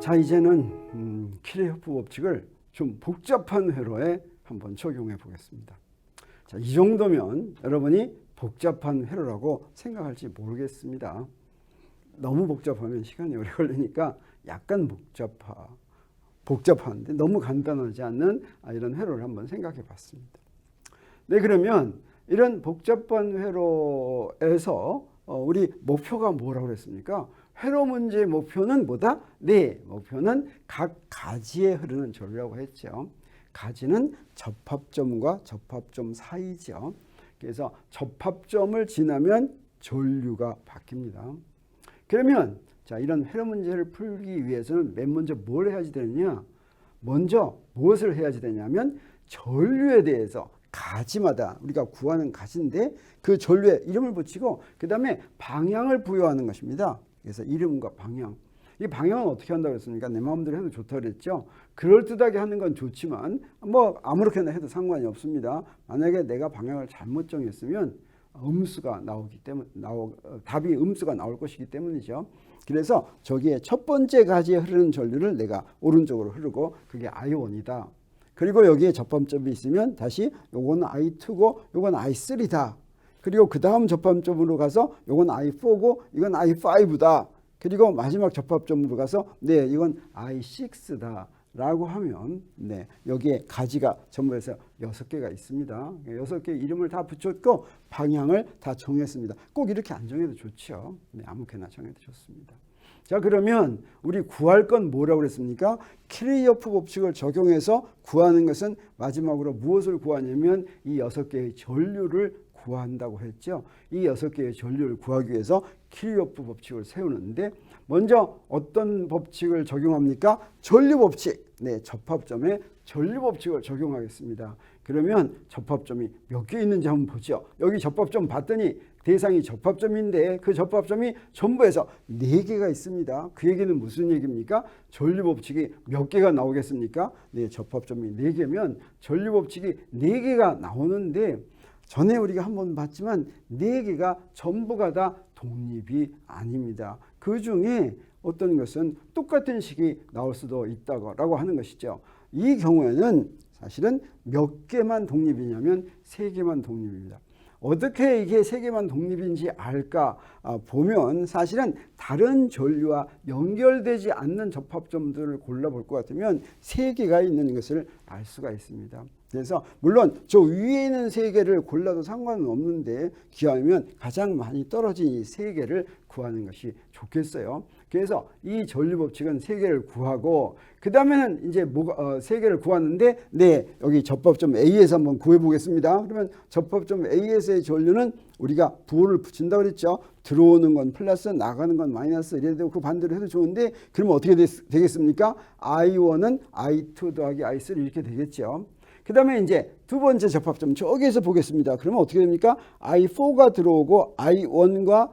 자, 이제는 키레호프 법칙을 좀 복잡한 회로에 한번 적용해 보겠습니다. 자, 이 정도면 여러분이 복잡한 회로라고 생각할지 모르겠습니다. 너무 복잡하면 시간이 오래 걸리니까 약간 복잡한데 너무 간단하지 않는 이런 회로를 한번 생각해 봤습니다. 네, 그러면 이런 복잡한 회로에서 우리 목표가 뭐라고 그랬습니까? 회로 문제의 목표는 뭐다? 네, 목표는 각 가지에 흐르는 전류라고 했죠. 가지는 접합점과 접합점 사이죠. 그래서 접합점을 지나면 전류가 바뀝니다. 그러면 자, 이런 회로 문제를 풀기 위해서는 맨 먼저 뭘 해야지 되느냐? 먼저 무엇을 해야지 되냐면 전류에 대해서 가지마다 우리가 구하는 가지인데 그 전류에 이름을 붙이고 그 다음에 방향을 부여하는 것입니다. 그래서 이름과 방향. 이 방향은 어떻게 한다고 했습니까? 내 마음대로 해도 좋다고 그랬죠. 그럴듯하게 하는 건 좋지만 뭐 아무렇게나 해도 상관이 없습니다. 만약에 내가 방향을 잘못 정했으면 음수가 나오기 때문에 답이 음수가 나올 것이기 때문이죠. 그래서 저기에 첫 번째 가지에 흐르는 전류를 내가 오른쪽으로 흐르고 그게 I1이다. 그리고 여기에 접합점이 있으면 다시 요건 I2고 요건 I3다. 그리고 그 다음 접합점으로 가서 요건 I4고 이건 I5다. 그리고 마지막 접합점으로 가서 네, 이건 I6다 라고 하면 네, 여기에 가지가 전부 해서 6개가 있습니다. 6개 이름을 다 붙였고 방향을 다 정했습니다. 꼭 이렇게 안 정해도 좋죠. 네, 아무렇게나 정해도 좋습니다. 자, 그러면 우리 구할 건 뭐라고 그랬습니까? 키르호프 법칙을 적용해서 구하는 것은 마지막으로 무엇을 구하냐면 이 6개의 전류를 구한다고 했죠. 이 6개의 전류를 구하기 위해서 키르호프 법칙을 세우는데 먼저 어떤 법칙을 적용합니까? 전류 법칙. 네, 접합점에 전류 법칙을 적용하겠습니다. 그러면 접합점이 몇 개 있는지 한번 보죠. 여기 접합점 봤더니 대상이 접합점인데 그 접합점이 전부 해서 4개가 있습니다. 그 얘기는 무슨 얘기입니까? 전류 법칙이 몇 개가 나오겠습니까? 네, 접합점이 4개면 전류 법칙이 4개가 나오는데 전에 우리가 한번 봤지만 4개가 전부가 다 독립이 아닙니다. 그 중에 어떤 것은 똑같은 식이 나올 수도 있다고 하는 것이죠. 이 경우에는 사실은 몇 개만 독립이냐면 3개만 독립입니다. 어떻게 이게 3개만 독립인지 알까 보면 사실은 다른 전류와 연결되지 않는 접합점들을 골라볼 것 같으면 3개가 있는 것을 알 수가 있습니다. 그래서 물론 저 위에 있는 3개를 골라도 상관은 없는데 기하면 가장 많이 떨어진 이 3개를 구하는 것이 좋겠어요. 그래서 이 전류 법칙은 3개를 구하고 그 다음에는 이제 3개를 구하는데 네, 여기 접합점 A에서 한번 구해 보겠습니다. 그러면 접합점 A에서의 전류는 우리가 부호를 붙인다고 그랬죠. 들어오는 건 플러스 나가는 건 마이너스 이래도 그 반대로 해도 좋은데 그러면 어떻게 되겠습니까? I1은 I2 더하기 I3 이렇게 되겠죠. 그 다음에 이제 두 번째 접합점 저기에서 보겠습니다. 그러면 어떻게 됩니까? I4가 들어오고 I1과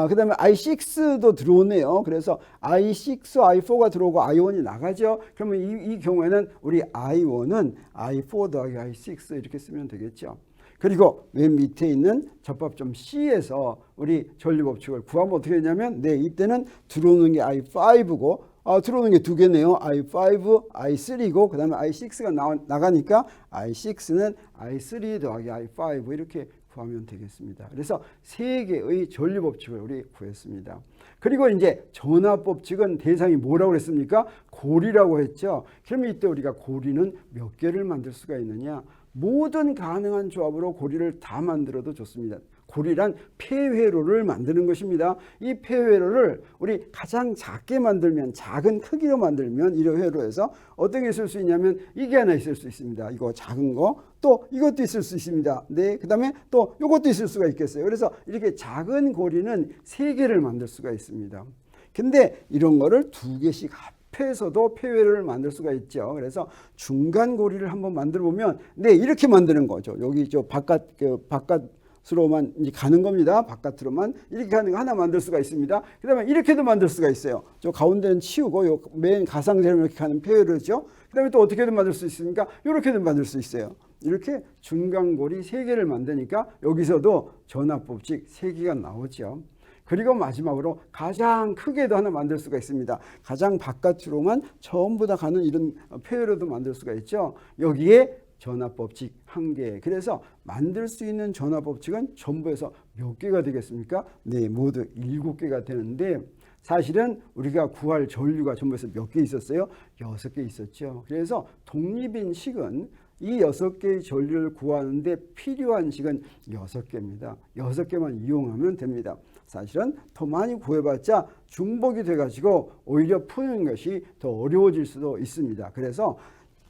그 다음에 I6도 들어오네요. 그래서 I6, I4가 들어오고 I1이 나가죠. 그러면 이 경우에는 우리 I1은 I4 더하기 I6 이렇게 쓰면 되겠죠. 그리고 맨 밑에 있는 접합점 C에서 우리 전류 법칙을 구하면 어떻게 되냐면 네, 이때는 들어오는 게 I5고 들어오는 게 2개네요. I5, I3고 그 다음에 I6가 나가니까 I6는 I3 더하기 I5 이렇게 구하면 되겠습니다. 그래서 3개의 전류 법칙을 우리 구했습니다. 그리고 이제 전압 법칙은 대상이 뭐라고 그랬습니까? 고리라고 했죠. 그러면 이때 우리가 고리는 몇 개를 만들 수가 있느냐? 모든 가능한 조합으로 고리를 다 만들어도 좋습니다. 고리란 폐회로를 만드는 것입니다. 이 폐회로를 우리 가장 작게 만들면 작은 크기로 만들면 이 회로에서 어떤 게 있을 수 있냐면 이게 하나 있을 수 있습니다. 이거 작은 거 또 이것도 있을 수 있습니다. 네, 그 다음에 또 이것도 있을 수가 있겠어요. 그래서 이렇게 작은 고리는 3개를 만들 수가 있습니다. 근데 이런 거를 2개씩 합해서도 폐회로를 만들 수가 있죠. 그래서 중간 고리를 한번 만들어 보면 네, 이렇게 만드는 거죠. 여기 저 바깥으로만 이제 가는 겁니다. 바깥으로만 이렇게 가는 거 하나 만들 수가 있습니다. 그 다음에 이렇게도 만들 수가 있어요. 저 가운데는 치우고 요 맨 가상제로 이렇게 가는 폐회로죠. 그 다음에 또 어떻게든 만들 수 있습니까? 이렇게도 만들 수 있어요. 이렇게 중간고리 3개를 만드니까 여기서도 전압법칙 3개가 나오죠. 그리고 마지막으로 가장 크게도 하나 만들 수가 있습니다. 가장 바깥으로만 전부 다 가는 이런 표현으로도 만들 수가 있죠. 여기에 전압법칙 1개. 그래서 만들 수 있는 전압법칙은 전부 해서 몇 개가 되겠습니까? 네, 모두 7개가 되는데 사실은 우리가 구할 전류가 전부 해서 몇 개 있었어요? 6개 있었죠. 그래서 독립인 식은 이 6개의 전류를 구하는데 필요한 식은 6개입니다. 6개만 이용하면 됩니다. 사실은 더 많이 구해봤자 중복이 돼가지고 오히려 푸는 것이 더 어려워질 수도 있습니다. 그래서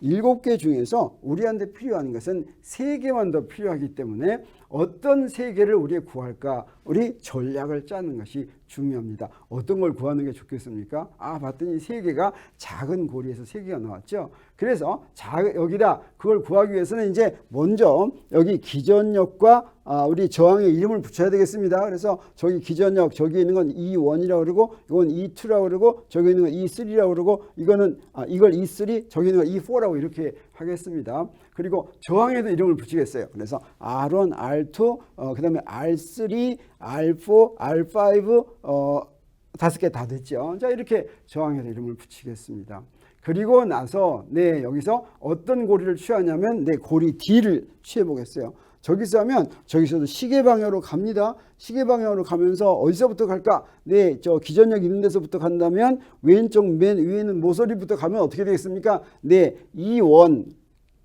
7개 중에서 우리한테 필요한 것은 3개만 더 필요하기 때문에 어떤 3개를 우리가 구할까? 우리 전략을 짜는 것이 중요합니다. 어떤 걸 구하는 게 좋겠습니까? 봤더니 3개가 작은 고리에서 3개가 나왔죠. 그래서 여기다 그걸 구하기 위해서는 이제 먼저 여기 기전력과 우리 저항의 이름을 붙여야 되겠습니다. 그래서 저기 기전력, 저기 있는 건 E1이라고 그러고 이건 E2라고 그러고 저기 있는 건 E3라고 그러고 이거는 이걸 E3, 저기 있는 건 E4라고 이렇게 하겠습니다. 그리고 저항에도 이름을 붙이겠어요. 그래서 R1, R2, 그 다음에 R3, R4, R5 5개 다 됐죠. 자, 이렇게 저항에도 이름을 붙이겠습니다. 그리고 나서 여기서 어떤 고리를 취하냐면 고리 D를 취해 보겠어요. 저기서 하면 저기서도 시계 방향으로 갑니다. 시계 방향으로 가면서 어디서부터 갈까? 저 기전력 있는 데서부터 간다면 왼쪽 맨 위에 있는 모서리부터 가면 어떻게 되겠습니까? E1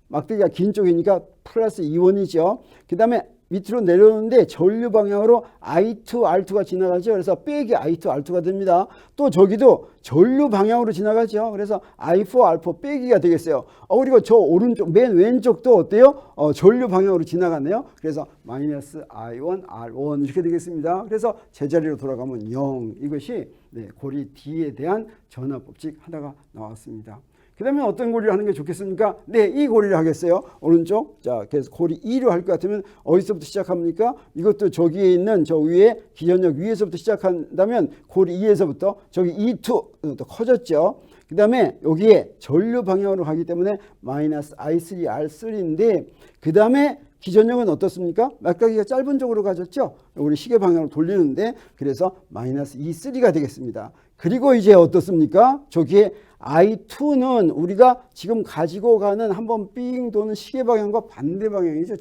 막대기가 긴 쪽이니까 플러스 E1이죠. 그 다음에 밑으로 내려오는데 전류 방향으로 I2, R2가 지나가죠. 그래서 빼기 I2, R2가 됩니다. 또 저기도 전류 방향으로 지나가죠. 그래서 I4, R4 빼기가 되겠어요. 그리고 저 오른쪽, 맨 왼쪽도 어때요? 전류 방향으로 지나가네요. 그래서 마이너스 I1, R1 이렇게 되겠습니다. 그래서 제자리로 돌아가면 0. 이것이 고리 D에 대한 전압법칙 하나가 나왔습니다. 그 다음에 어떤 고리를 하는 게 좋겠습니까? 이 고리를 하겠어요. 오른쪽. 자, 그래서 고리 2로 할 것 같으면 어디서부터 시작합니까? 이것도 저기에 있는 저 위에 기전력 위에서부터 시작한다면 고리 2에서부터 저기 E2 또 커졌죠. 그 다음에 여기에 전류 방향으로 가기 때문에 마이너스 I3, R3인데 그 다음에 기전력은 어떻습니까? 막대기가 짧은 쪽으로 가졌죠. 우리 시계 방향으로 돌리는데 그래서 마이너스 E3가 되겠습니다. 그리고 이제 어떻습니까? 저기에 I2는 우리가 지금 가지고 가는 한번 삥 도는 시계 방향과 반대 방향이죠.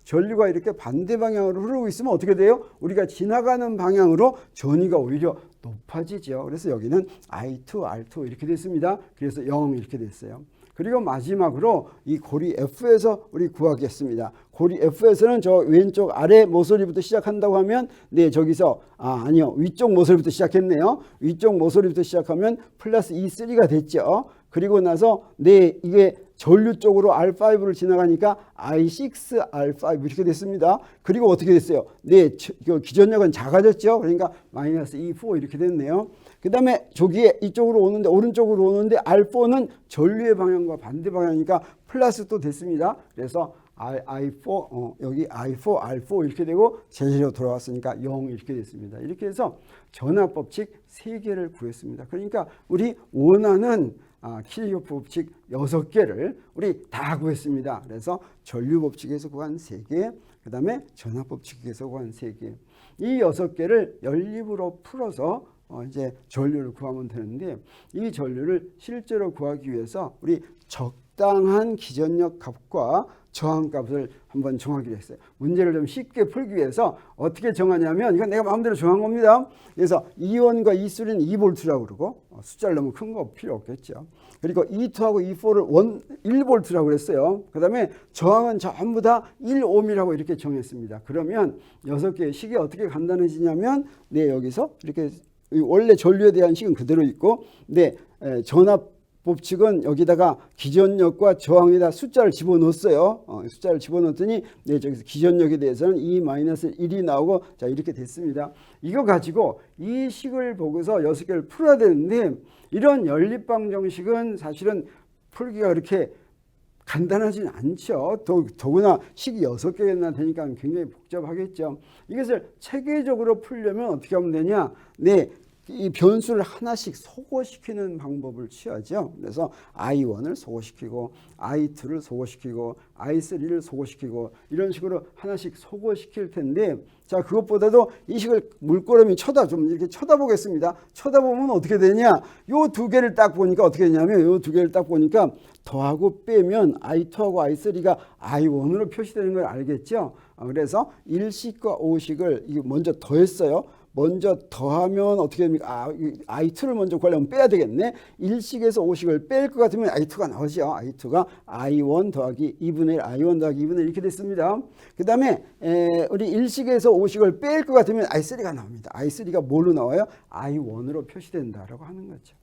전류가 이렇게 반대 방향으로 흐르고 있으면 어떻게 돼요? 우리가 지나가는 방향으로 전위가 오히려 높아지죠. 그래서 여기는 I2, R2 이렇게 됐습니다. 그래서 0 이렇게 됐어요. 그리고 마지막으로 이 고리 F에서 우리 구하겠습니다. 고리 F에서는 저 왼쪽 아래 모서리부터 시작한다고 하면 저기서 아니요. 위쪽 모서리부터 시작했네요. 위쪽 모서리부터 시작하면 플러스 E3가 됐죠. 그리고 나서 이게 전류 쪽으로 R5를 지나가니까 I6, R5 이렇게 됐습니다. 그리고 어떻게 됐어요? 기전력은 작아졌죠. 그러니까 마이너스 E4 이렇게 됐네요. 그 다음에 저기에 이쪽으로 오는데 오른쪽으로 오는데 R4는 전류의 방향과 반대 방향이니까 플러스 또 됐습니다. 그래서 I4 여기 I4, R4 이렇게 되고 제자리로 돌아왔으니까 0 이렇게 됐습니다. 이렇게 해서 전압법칙 3개를 구했습니다. 그러니까 우리 원하는 키르호프 법칙 6개를 우리 다 구했습니다. 그래서 전류법칙에서 구한 3개, 그 다음에 전압법칙에서 구한 3개. 이 6개를 연립으로 풀어서 이제 전류를 구하면 되는데 이 전류를 실제로 구하기 위해서 우리 적당한 기전력 값과 저항값을 한번 정하기로 했어요. 문제를 좀 쉽게 풀기 위해서 어떻게 정하냐면 이건 내가 마음대로 정한 겁니다. 그래서 E1과 E3는 2V라고 그러고 숫자를 너무 큰 거 필요 없겠죠. 그리고 E2하고 E4를 1V라고 그랬어요. 그 다음에 저항은 전부 다 1ohm이라고 이렇게 정했습니다. 그러면 6개의 식이 어떻게 간단해지냐면 여기서 이렇게 원래 전류에 대한 식은 그대로 있고 전압 법칙은 여기다가 기전력과 저항에다 숫자를 집어넣었어요. 숫자를 집어넣었더니 저기서 기전력에 대해서는 E-1이 나오고 자 이렇게 됐습니다. 이거 가지고 이 식을 보고서 6개를 풀어야 되는데 이런 연립방정식은 사실은 풀기가 그렇게 간단하진 않죠. 더구나 식이 6개나 되니까 굉장히 복잡하겠죠. 이것을 체계적으로 풀려면 어떻게 하면 되냐? 이 변수를 하나씩 소거시키는 방법을 취하죠. 그래서 I1을 소거시키고 I2를 소거시키고 I3를 소거시키고 이런 식으로 하나씩 소거시킬 텐데, 자, 그것보다도 이 식을 물끄러미 좀 이렇게 쳐다보겠습니다. 쳐다보면 어떻게 되냐? 요 두 개를 딱 보니까 어떻게 되냐면, 요 두 개를 딱 보니까 더하고 빼면 I2하고 I3가 I1으로 표시되는 걸 알겠죠? 그래서 1식과 5식을 먼저 더했어요. 먼저 더하면 어떻게 됩니까? I2를 먼저 구하려면 빼야 되겠네. 1식에서 5식을 뺄 것 같으면 I2가 나오죠. I2가 I1 더하기 2분의 1, I1 더하기 2분의 1 이렇게 됐습니다. 그 다음에 우리 1식에서 5식을 뺄 것 같으면 I3가 나옵니다. I3가 뭘로 나와요? I1으로 표시된다라고 하는 거죠.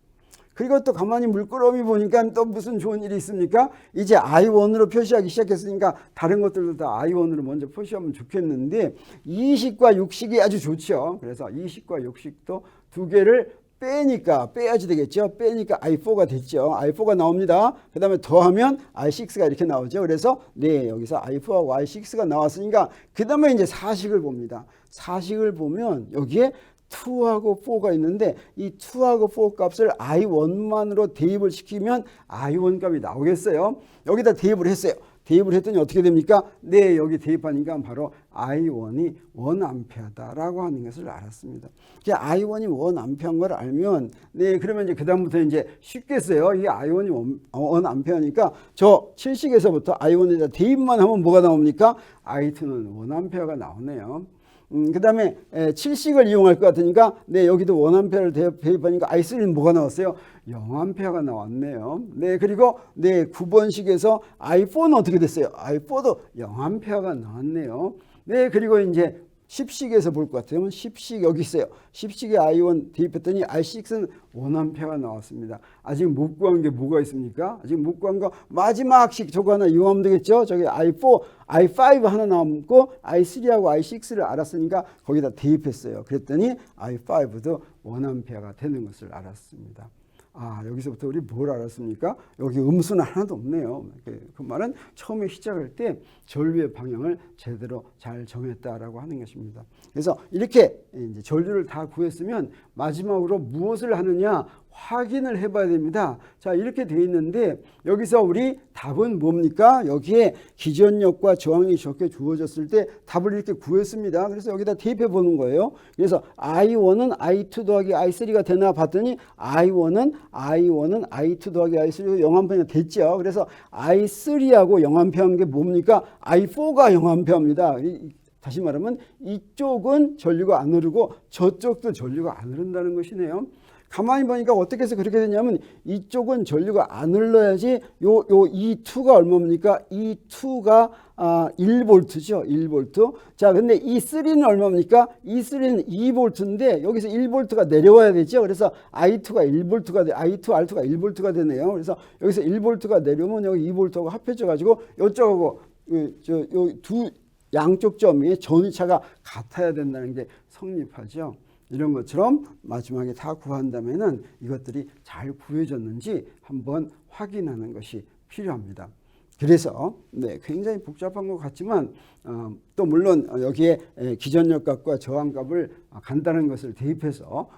그리고 또 가만히 물끄러미 보니까 또 무슨 좋은 일이 있습니까? 이제 I1으로 표시하기 시작했으니까 다른 것들도 다 I1으로 먼저 표시하면 좋겠는데, 2식과 6식이 아주 좋죠. 그래서 2식과 6식도 두 개를 빼야지 되겠죠. 빼니까 I4가 됐죠. I4가 나옵니다. 그 다음에 더하면 I6가 이렇게 나오죠. 그래서 네, 여기서 I4하고 I6가 나왔으니까 그 다음에 이제 4식을 봅니다. 4식을 보면 여기에 2하고 4가 있는데, 이 2하고 4 값을 I1만으로 대입을 시키면 I1 값이 나오겠어요. 여기다 대입을 했어요. 대입을 했더니 어떻게 됩니까? 네, 여기 대입하니까 바로 I1이 1A다라고 하는 것을 알았습니다. I1이 1A인 걸 알면, 네, 그러면 이제 그다음부터 이제 쉽겠어요. 이 I1이 1A니까 저 7식에서부터 I1에다 대입만 하면 뭐가 나옵니까? I2는 1A가 나오네요. 그 다음에 7식을 이용할 것 같으니까, 네, 여기도 1A를 대입하니까 I3는 뭐가 나왔어요? 0A가 나왔네요. 네, 그리고 네, 9번식에서 I4는 어떻게 됐어요? I4도 0A가 나왔네요. 네, 그리고 이제 10식에서 볼 것 같으면 10식 여기 있어요. 10식에 I1 대입했더니 I6는 1A가 나왔습니다. 아직 못 구한 게 뭐가 있습니까? 아직 못 구한 거 마지막 식 저거 하나 이용하면 되겠죠. 저기 I4, I5 하나 남고 I3하고 I6를 알았으니까 거기다 대입했어요. 그랬더니 I5도 1A가 되는 것을 알았습니다. 아, 여기서부터 우리 뭘 알았습니까? 여기 음수는 하나도 없네요. 그 말은 처음에 시작할 때 전류의 방향을 제대로 잘 정했다라고 하는 것입니다. 그래서 이렇게 이제 전류를 다 구했으면 마지막으로 무엇을 하느냐? 확인을 해봐야 됩니다. 자, 이렇게 되어 있는데 여기서 우리 답은 뭡니까? 여기에 기전력과 저항이 적게 주어졌을 때 답을 이렇게 구했습니다. 그래서 여기다 대입해 보는 거예요. 그래서 I1은 I2 더하기 I3가 되나 봤더니 I1은 I2 더하기 I3가 0A가 됐죠. 그래서 I3하고 0A인 게 뭡니까? I4가 0A입니다. 다시 말하면 이쪽은 전류가 안 흐르고 저쪽도 전류가 안 흐른다는 것이네요. 가만히 보니까 어떻게 해서 그렇게 되냐면, 이쪽은 전류가 안 흘러야지 E2가 얼마입니까? E2가 1V죠. 1V. 자, 근데 E3는 얼마입니까? E3는 2V인데 여기서 1V가 내려와야 되죠. 그래서 I2가 1V가 I2, R2가 1V가 되네요. 그래서 여기서 1V가 내려오면 여기 2V하고 합해져 가지고 이쪽하고 요 두 양쪽 점이 전위차가 같아야 된다는 게 성립하죠. 이런 것처럼 마지막에 다 구한 다음에는 이것들이 잘 구해졌는지 한번 확인하는 것이 필요합니다. 그래서 네, 굉장히 복잡한 것 같지만 또 물론 여기에 기전력값과 저항값을 간단한 것을 대입해서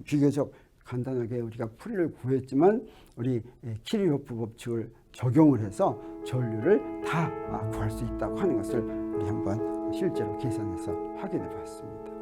비교적 간단하게 우리가 풀이를 구했지만, 우리 키르호프 법칙을 적용을 해서 전류를 다 구할 수 있다고 하는 것을 우리 한번 실제로 계산해서 확인해 봤습니다.